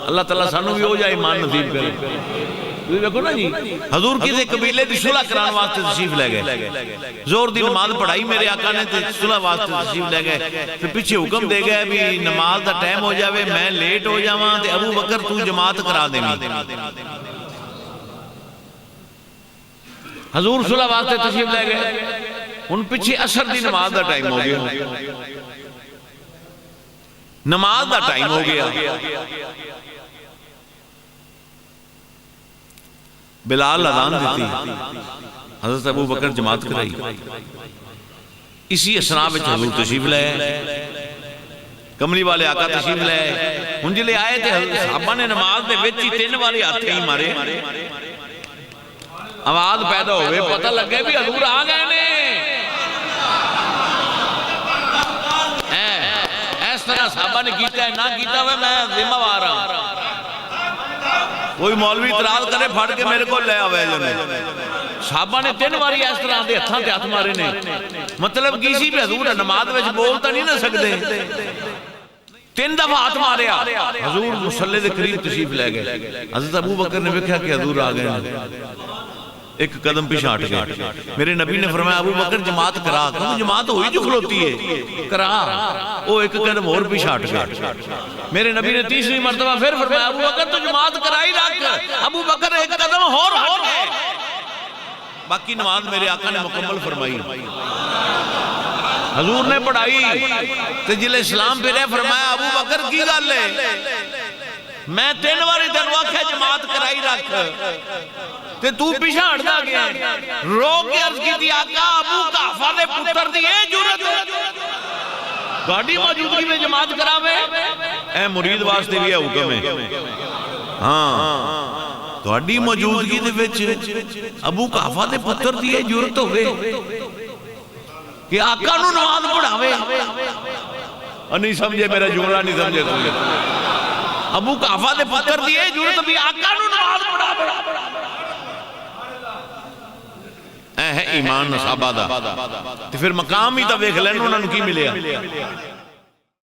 اللہ تعالیٰ سانو بھی ہو جائے ایمان نصیب کرے. تسی دیکھو نا جی حضور کسی قبیلے دی صلح کران واسطے تشریف لے گئے, زور دی نماز پڑھائی میرے آقا نے تے صلح واسطے تشریف لے گئے. پھر پیچھے حکم دے گئے بھی نماز دا ٹائم ہو جاوے, میں لیٹ ہو جاواں تے ابو بکر تو جماعت کرا دیویں. حضور صلح واسطے تشریف لے گئے. ان پیچھے عصر دی نماز دا ٹائم ہو گیا, نماز دا ٹائم ہو گیا. بلال اذان دیتی, حضرت ابو بکر جماعت کرائی. اسی اسنا وچ حضور تشریف لائے, کملی والے آقا تشریف لائے. ہن جلے آئے تے صحابہ نے نماز دے وچ ہی 3 والی ہاتھ ہی مارے, آواز پیدا ہوئے, پتہ لگے بھی حضور آ گئے نے. اس طرح صحابہ نے کیتا ہے نہ کیتا ہوئے میں ذمہ وار ہوں. کوئی مولوی اعتراض کرے پھڑ کے میرے کو لے آوے جنے. صحابہ نے 3 باری اس طرح دے ہتھاں تے ہاتھ مارے نے. مطلب کی سی بھی حضور نماز وچ بولتا نہیں نہ سکدے, 3 دفعہ ہاتھ ماریا. حضور مصلی دے قریب تشریف لے گئے. حضرت ابو بکر نے دیکھا کہ حضور آ گئے, ایک قدم پیچھے ہٹ گئے. میرے نبی نے فرمایا ابو بکر جماعت کرا, کیوں جماعت ہوئی جو کھلوتی ہے کرا. وہ ایک قدم اور پیچھے ہٹ گئے. میرے نبی نے 3ری مرتبہ پھر فرمایا ابو بکر تو جماعت کرائی رکھ. ابو بکر ایک قدم اور ہٹ گئے. باقی نماز میرے آقا نے مکمل فرمائی. حضور نے پڑھائی تے جلے اسلام پہ رہے فرمایا ابو بکر کی گل ہے, میں 3 باری تینوں آکھیا جماعت کرائی رکھ تے تو پیچھے ہٹدا گیا. رو کے عرض کی تھی آقا ابو قحافہ دے پتر دی اے جرت گاڑی موجودگی میں جماعت کراوے. اے مرید واسطے بھی ہے حکم ہے. ہاں گاڑی موجودگی دے وچ ابو قحافہ دے پتر دی اے جرت ہوئے کہ آقا نو نماز پڑھاوے. نہیں سمجھے میرا جملہ, نہیں سمجھے سمجھے. ابو قحافہ دے پتر دی اے جرت بھی آقا نو نماز پڑھاوے. اے ہے ایمان صحابہ دا. تو پھر مقام ہی تا ویکھ لین انہوں نے کی ملیا.